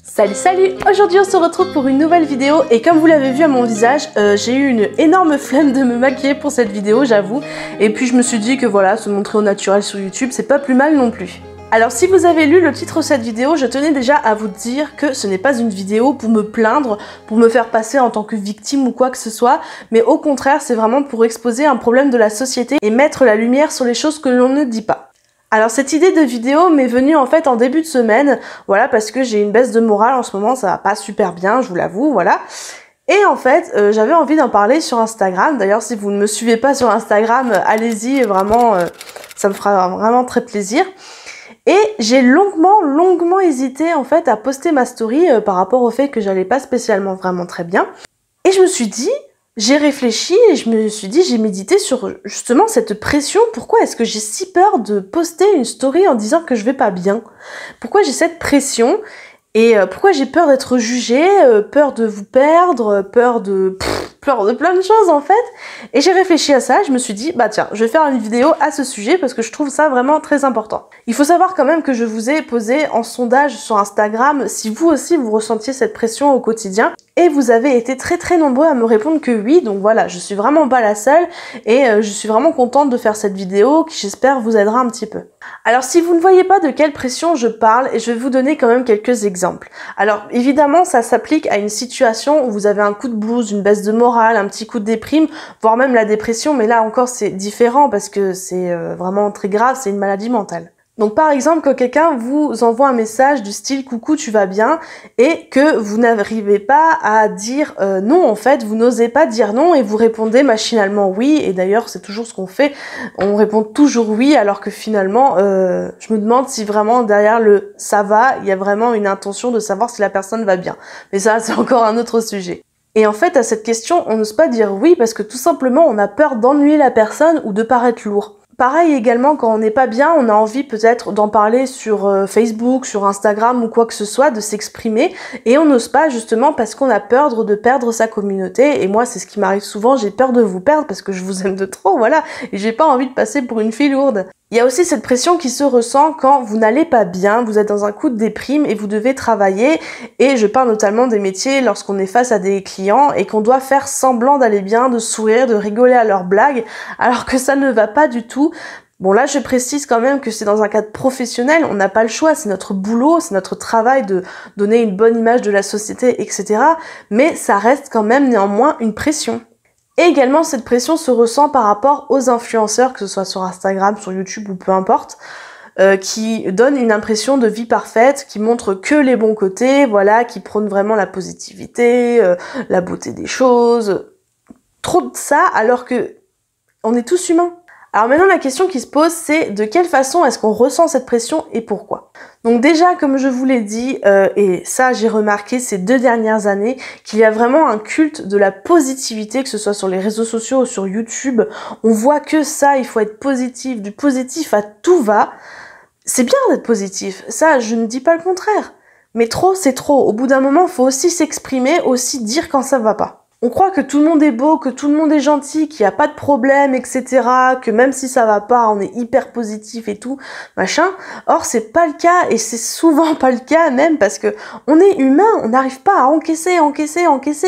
Salut, aujourd'hui on se retrouve pour une nouvelle vidéo et comme vous l'avez vu à mon visage, j'ai eu une énorme flemme de me maquiller pour cette vidéo, j'avoue. Et puis je me suis dit que voilà, se montrer au naturel sur YouTube, c'est pas plus mal non plus. Alors si vous avez lu le titre de cette vidéo, je tenais déjà à vous dire que ce n'est pas une vidéo pour me plaindre, pour me faire passer en tant que victime ou quoi que ce soit, mais au contraire c'est vraiment pour exposer un problème de la société et mettre la lumière sur les choses que l'on ne dit pas. Alors cette idée de vidéo m'est venue en fait en début de semaine, voilà, parce que j'ai une baisse de morale en ce moment, ça va pas super bien, je vous l'avoue, voilà. Et en fait, j'avais envie d'en parler sur Instagram. D'ailleurs, si vous ne me suivez pas sur Instagram, allez-y, vraiment, ça me fera vraiment très plaisir. Et j'ai longuement hésité en fait à poster ma story par rapport au fait que j'allais pas spécialement vraiment très bien. Et je me suis dit, j'ai réfléchi et je me suis dit, j'ai médité sur justement cette pression. Pourquoi est-ce que j'ai si peur de poster une story en disant que je vais pas bien? Pourquoi j'ai cette pression? Et pourquoi j'ai peur d'être jugée, peur de vous perdre, peur de plein de choses en fait. Et j'ai réfléchi à ça, je me suis dit, bah tiens, je vais faire une vidéo à ce sujet parce que je trouve ça vraiment très important. Il faut savoir quand même que je vous ai posé en sondage sur Instagram si vous aussi vous ressentiez cette pression au quotidien. Et vous avez été très nombreux à me répondre que oui, donc voilà, je suis vraiment pas la seule et je suis vraiment contente de faire cette vidéo qui j'espère vous aidera un petit peu. Alors si vous ne voyez pas de quelle pression je parle, je vais vous donner quand même quelques exemples. Alors évidemment ça s'applique à une situation où vous avez un coup de blues, une baisse de morale, un petit coup de déprime, voire même la dépression, mais là encore c'est différent parce que c'est vraiment très grave, c'est une maladie mentale. Donc par exemple, quand quelqu'un vous envoie un message du style « Coucou, tu vas bien ?» et que vous n'arrivez pas à dire non, en fait, vous n'osez pas dire non et vous répondez machinalement oui, et d'ailleurs c'est toujours ce qu'on fait, on répond toujours oui alors que finalement, je me demande si vraiment derrière le « ça va », il y a vraiment une intention de savoir si la personne va bien. Mais ça, c'est encore un autre sujet. Et en fait, à cette question, on n'ose pas dire oui parce que tout simplement, on a peur d'ennuyer la personne ou de paraître lourd. Pareil également, quand on n'est pas bien, on a envie peut-être d'en parler sur Facebook, sur Instagram ou quoi que ce soit, de s'exprimer, et on n'ose pas justement parce qu'on a peur de perdre sa communauté, et moi c'est ce qui m'arrive souvent, j'ai peur de vous perdre parce que je vous aime de trop, voilà, et j'ai pas envie de passer pour une fille lourde. Il y a aussi cette pression qui se ressent quand vous n'allez pas bien, vous êtes dans un coup de déprime et vous devez travailler, et je parle notamment des métiers lorsqu'on est face à des clients et qu'on doit faire semblant d'aller bien, de sourire, de rigoler à leurs blagues, alors que ça ne va pas du tout. Bon là je précise quand même que c'est dans un cadre professionnel, on n'a pas le choix, c'est notre boulot, c'est notre travail de donner une bonne image de la société, etc. Mais ça reste quand même néanmoins une pression. Et également, cette pression se ressent par rapport aux influenceurs, que ce soit sur Instagram, sur YouTube ou peu importe, qui donnent une impression de vie parfaite, qui montrent que les bons côtés, voilà, qui prônent vraiment la positivité, la beauté des choses. Trop de ça, alors que on est tous humains. Alors maintenant, la question qui se pose, c'est de quelle façon est-ce qu'on ressent cette pression et pourquoi? Donc déjà, comme je vous l'ai dit, et ça j'ai remarqué ces 2 dernières années, qu'il y a vraiment un culte de la positivité, que ce soit sur les réseaux sociaux ou sur YouTube. On voit que ça, il faut être positif, du positif à tout va. C'est bien d'être positif, ça je ne dis pas le contraire. Mais trop, c'est trop. Au bout d'un moment, il faut aussi s'exprimer, aussi dire quand ça va pas. On croit que tout le monde est beau, que tout le monde est gentil, qu'il n'y a pas de problème, etc. Que même si ça va pas, on est hyper positif et tout, machin. Or, c'est pas le cas, et c'est souvent pas le cas même parce que on est humain, on n'arrive pas à encaisser,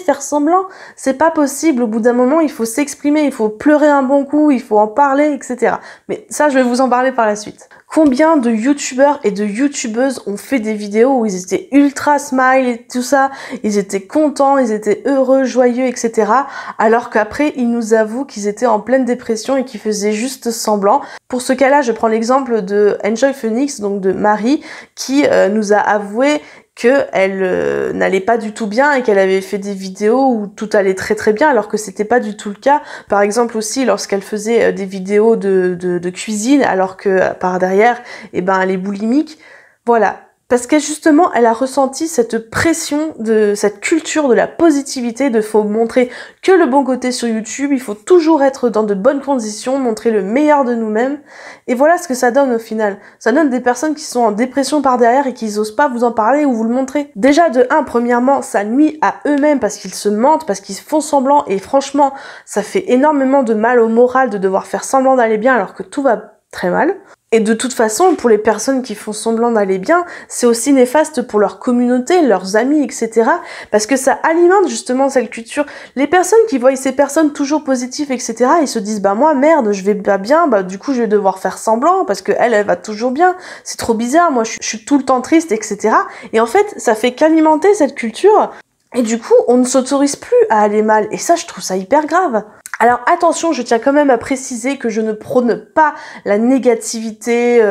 faire semblant. C'est pas possible. Au bout d'un moment, il faut s'exprimer, il faut pleurer un bon coup, il faut en parler, etc. Mais ça, je vais vous en parler par la suite. Combien de youtubeurs et de youtubeuses ont fait des vidéos où ils étaient ultra smile et tout ça, ils étaient contents, ils étaient heureux, joyeux, etc. Alors qu'après, ils nous avouent qu'ils étaient en pleine dépression et qu'ils faisaient juste semblant. Pour ce cas-là, je prends l'exemple de Enjoy Phoenix, donc de Marie, qui nous a avoué qu'elle n'allait pas du tout bien et qu'elle avait fait des vidéos où tout allait très bien alors que c'était pas du tout le cas. Par exemple aussi lorsqu'elle faisait des vidéos de cuisine alors que par derrière, eh ben, elle est boulimique. Voilà. Parce que justement, elle a ressenti cette pression de cette culture de la positivité, de faut montrer que le bon côté sur YouTube, il faut toujours être dans de bonnes conditions, montrer le meilleur de nous-mêmes. Et voilà ce que ça donne au final. Ça donne des personnes qui sont en dépression par derrière et qui n'osent pas vous en parler ou vous le montrer. Déjà de 1, premièrement, ça nuit à eux-mêmes parce qu'ils se mentent, parce qu'ils font semblant et franchement, ça fait énormément de mal au moral de devoir faire semblant d'aller bien alors que tout va très mal. Et de toute façon, pour les personnes qui font semblant d'aller bien, c'est aussi néfaste pour leur communauté, leurs amis, etc. Parce que ça alimente justement cette culture. Les personnes qui voient ces personnes toujours positives, etc., ils se disent, bah moi, merde, je vais pas bien, bah du coup, je vais devoir faire semblant, parce que elle va toujours bien. C'est trop bizarre, moi, je suis tout le temps triste, etc. Et en fait, ça fait qu'alimenter cette culture. Et du coup, on ne s'autorise plus à aller mal. Et ça, je trouve ça hyper grave. Alors attention, je tiens quand même à préciser que je ne prône pas la négativité,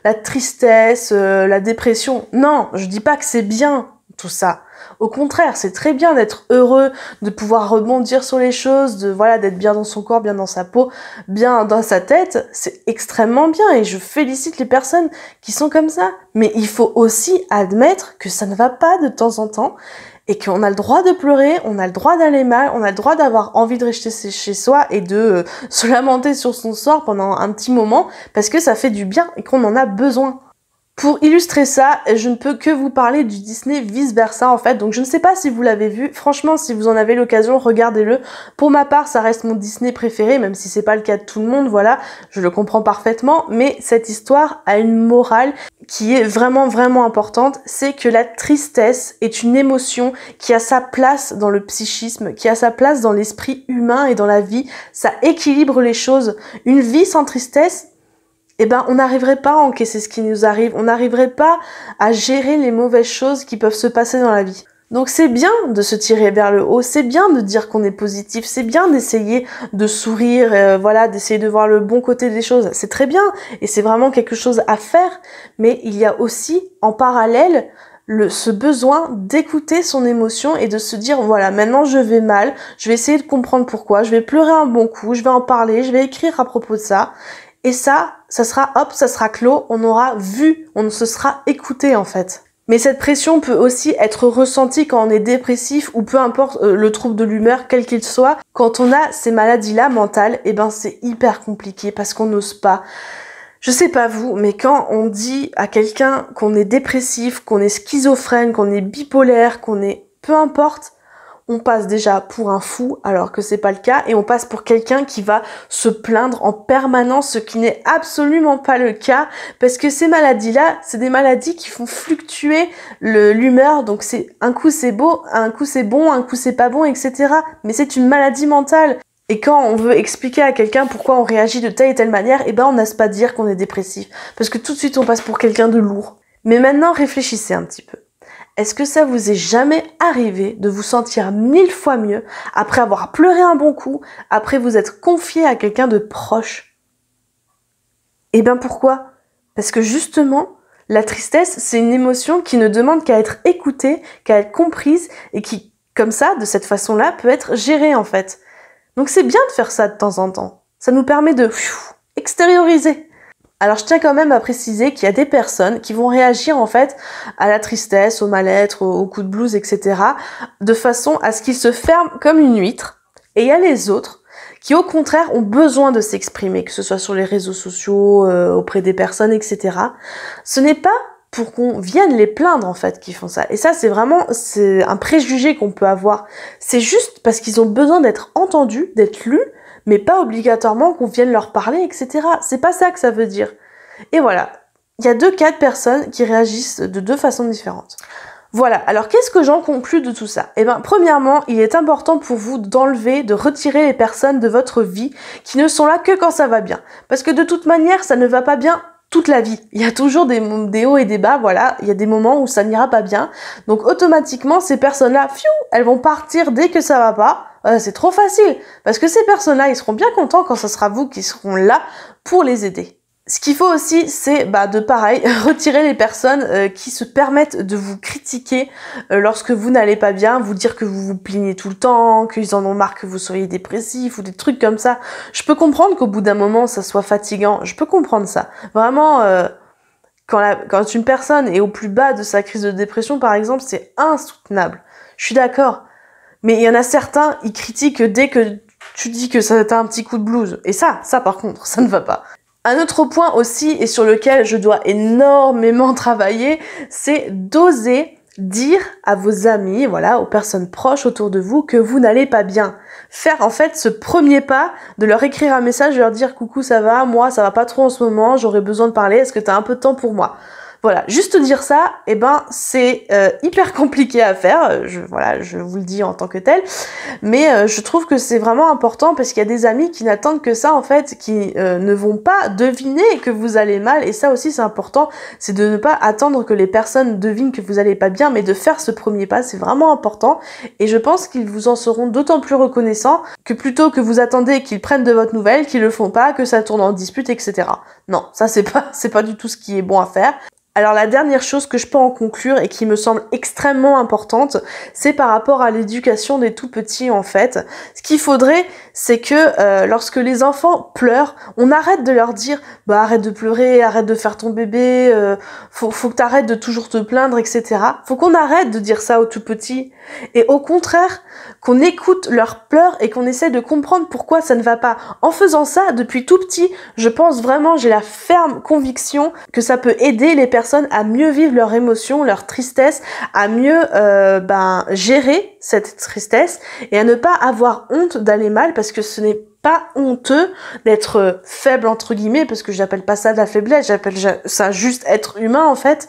la tristesse, la dépression. Non, je dis pas que c'est bien tout ça. Au contraire, c'est très bien d'être heureux, de pouvoir rebondir sur les choses, d'être bien dans son corps, bien dans sa peau, bien dans sa tête. C'est extrêmement bien et je félicite les personnes qui sont comme ça. Mais il faut aussi admettre que ça ne va pas de temps en temps. Et qu'on a le droit de pleurer, on a le droit d'aller mal, on a le droit d'avoir envie de rester chez soi et de se lamenter sur son sort pendant un petit moment, parce que ça fait du bien et qu'on en a besoin. Pour illustrer ça, je ne peux que vous parler du Disney Vice Versa en fait, donc je ne sais pas si vous l'avez vu, franchement si vous en avez l'occasion, regardez-le. Pour ma part, ça reste mon Disney préféré, même si c'est pas le cas de tout le monde, voilà, je le comprends parfaitement, mais cette histoire a une morale qui est vraiment vraiment importante, c'est que la tristesse est une émotion qui a sa place dans le psychisme, qui a sa place dans l'esprit humain et dans la vie, ça équilibre les choses. Une vie sans tristesse, eh ben, on n'arriverait pas à encaisser ce qui nous arrive, on n'arriverait pas à gérer les mauvaises choses qui peuvent se passer dans la vie. Donc c'est bien de se tirer vers le haut, c'est bien de dire qu'on est positif, c'est bien d'essayer de sourire, d'essayer de voir le bon côté des choses, c'est très bien, et c'est vraiment quelque chose à faire, mais il y a aussi, en parallèle, ce besoin d'écouter son émotion et de se dire, voilà, maintenant je vais mal, je vais essayer de comprendre pourquoi, je vais pleurer un bon coup, je vais en parler, je vais écrire à propos de ça, et ça sera clos, on aura vu, on se sera écouté en fait. Mais cette pression peut aussi être ressentie quand on est dépressif ou peu importe le trouble de l'humeur, quel qu'il soit. Quand on a ces maladies-là mentales, eh ben c'est hyper compliqué parce qu'on n'ose pas. Je sais pas vous, mais quand on dit à quelqu'un qu'on est dépressif, qu'on est schizophrène, qu'on est bipolaire, qu'on est peu importe, on passe déjà pour un fou alors que c'est pas le cas et on passe pour quelqu'un qui va se plaindre en permanence, ce qui n'est absolument pas le cas parce que ces maladies-là, c'est des maladies qui font fluctuer l'humeur, donc c'est un coup c'est beau, un coup c'est bon, un coup c'est pas bon, etc. Mais c'est une maladie mentale. Et quand on veut expliquer à quelqu'un pourquoi on réagit de telle et telle manière, eh ben on n'ose pas dire qu'on est dépressif parce que tout de suite on passe pour quelqu'un de lourd. Mais maintenant réfléchissez un petit peu. Est-ce que ça vous est jamais arrivé de vous sentir 1000 fois mieux après avoir pleuré un bon coup, après vous être confié à quelqu'un de proche? Eh bien pourquoi? Parce que justement, la tristesse, c'est une émotion qui ne demande qu'à être écoutée, qu'à être comprise et qui, comme ça, de cette façon-là, peut être gérée en fait. Donc c'est bien de faire ça de temps en temps. Ça nous permet de extérioriser. Alors je tiens quand même à préciser qu'il y a des personnes qui vont réagir en fait à la tristesse, au mal-être, au coup de blues, etc. de façon à ce qu'ils se ferment comme une huître. Et il y a les autres qui au contraire ont besoin de s'exprimer, que ce soit sur les réseaux sociaux, auprès des personnes, etc. Ce n'est pas pour qu'on vienne les plaindre en fait qu'ils font ça. Et ça c'est un préjugé qu'on peut avoir. C'est juste parce qu'ils ont besoin d'être entendus, d'être lus, mais pas obligatoirement qu'on vienne leur parler, etc. C'est pas ça que ça veut dire. Et voilà, il y a deux cas de personnes qui réagissent de deux façons différentes. Voilà, alors qu'est-ce que j'en conclus de tout ça? Eh bien, premièrement, il est important pour vous de retirer les personnes de votre vie qui ne sont là que quand ça va bien. Parce que de toute manière, ça ne va pas bien toute la vie. Il y a toujours des hauts et des bas, voilà. Il y a des moments où ça n'ira pas bien. Donc automatiquement, ces personnes-là, elles vont partir dès que ça va pas. C'est trop facile. Parce que ces personnes-là, ils seront bien contents quand ce sera vous qui seront là pour les aider. Ce qu'il faut aussi, c'est de pareil, retirer les personnes qui se permettent de vous critiquer lorsque vous n'allez pas bien, vous dire que vous vous plaignez tout le temps, qu'ils en ont marre que vous soyez dépressif ou des trucs comme ça. Je peux comprendre qu'au bout d'un moment, ça soit fatigant. Je peux comprendre ça. Vraiment, quand une personne est au plus bas de sa crise de dépression, par exemple, c'est insoutenable. Je suis d'accord. Mais il y en a certains, ils critiquent dès que tu dis que ça t'a un petit coup de blues. Et ça par contre, ça ne va pas. Un autre point aussi, et sur lequel je dois énormément travailler, c'est d'oser dire à vos amis, voilà, aux personnes proches autour de vous que vous n'allez pas bien. Faire en fait ce premier pas de leur écrire un message, de leur dire coucou ça va, moi ça va pas trop en ce moment, j'aurais besoin de parler, est-ce que t'as un peu de temps pour moi? Voilà, juste dire ça, eh ben c'est hyper compliqué à faire, voilà, je vous le dis en tant que tel, mais je trouve que c'est vraiment important parce qu'il y a des amis qui n'attendent que ça en fait, qui ne vont pas deviner que vous allez mal, et ça aussi c'est important, c'est de ne pas attendre que les personnes devinent que vous allez pas bien, mais de faire ce premier pas, c'est vraiment important, et je pense qu'ils vous en seront d'autant plus reconnaissants que plutôt que vous attendez qu'ils prennent de votre nouvelle, qu'ils le font pas, que ça tourne en dispute, etc. Non, ça c'est pas du tout ce qui est bon à faire. Alors la dernière chose que je peux en conclure et qui me semble extrêmement importante, c'est par rapport à l'éducation des tout petits en fait. Ce qu'il faudrait, c'est que lorsque les enfants pleurent, on arrête de leur dire « bah arrête de pleurer, arrête de faire ton bébé, faut que t'arrêtes de toujours te plaindre, etc. » Faut qu'on arrête de dire ça aux tout petits et au contraire, qu'on écoute leurs pleurs et qu'on essaie de comprendre pourquoi ça ne va pas. En faisant ça, depuis tout petit, je pense vraiment, j'ai la ferme conviction que ça peut aider les personnes à mieux vivre leurs émotions, leur tristesse, à mieux gérer cette tristesse et à ne pas avoir honte d'aller mal parce que ce n'est pas honteux d'être faible entre guillemets, parce que j'appelle pas ça de la faiblesse, j'appelle ça juste être humain en fait.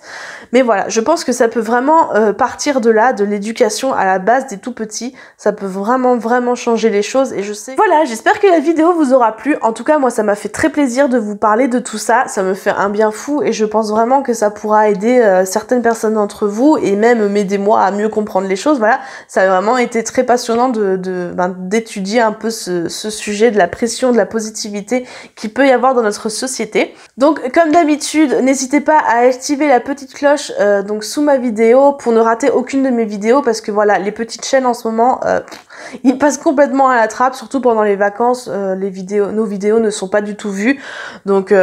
Mais voilà, je pense que ça peut vraiment partir de là, de l'éducation à la base des tout petits, ça peut vraiment changer les choses et je sais. Voilà, j'espère que la vidéo vous aura plu. En tout cas, moi ça m'a fait très plaisir de vous parler de tout ça, ça me fait un bien fou et je pense vraiment que ça pourra aider certaines personnes d'entre vous et même m'aider moi à mieux comprendre les choses. Voilà, ça a vraiment été très passionnant d'étudier un peu ce sujet de la pression, de la positivité qu'il peut y avoir dans notre société. Donc comme d'habitude, n'hésitez pas à activer la petite cloche donc sous ma vidéo pour ne rater aucune de mes vidéos parce que voilà, les petites chaînes en ce moment ils passent complètement à la trappe, surtout pendant les vacances, nos vidéos ne sont pas du tout vues. Donc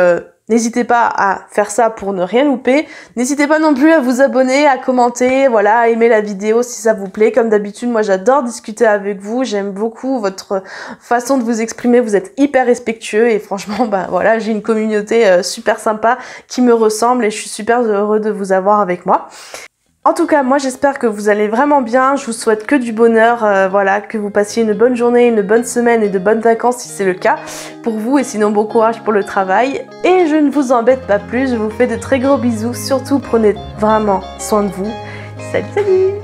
n'hésitez pas à faire ça pour ne rien louper. N'hésitez pas non plus à vous abonner, à commenter, voilà, à aimer la vidéo si ça vous plaît. Comme d'habitude, moi j'adore discuter avec vous. J'aime beaucoup votre façon de vous exprimer. Vous êtes hyper respectueux et franchement, bah voilà, j'ai une communauté super sympa qui me ressemble et je suis super heureux de vous avoir avec moi. En tout cas, moi j'espère que vous allez vraiment bien, je vous souhaite que du bonheur, voilà, que vous passiez une bonne journée, une bonne semaine et de bonnes vacances si c'est le cas pour vous et sinon bon courage pour le travail. Et je ne vous embête pas plus, je vous fais de très gros bisous, surtout prenez vraiment soin de vous. Salut salut!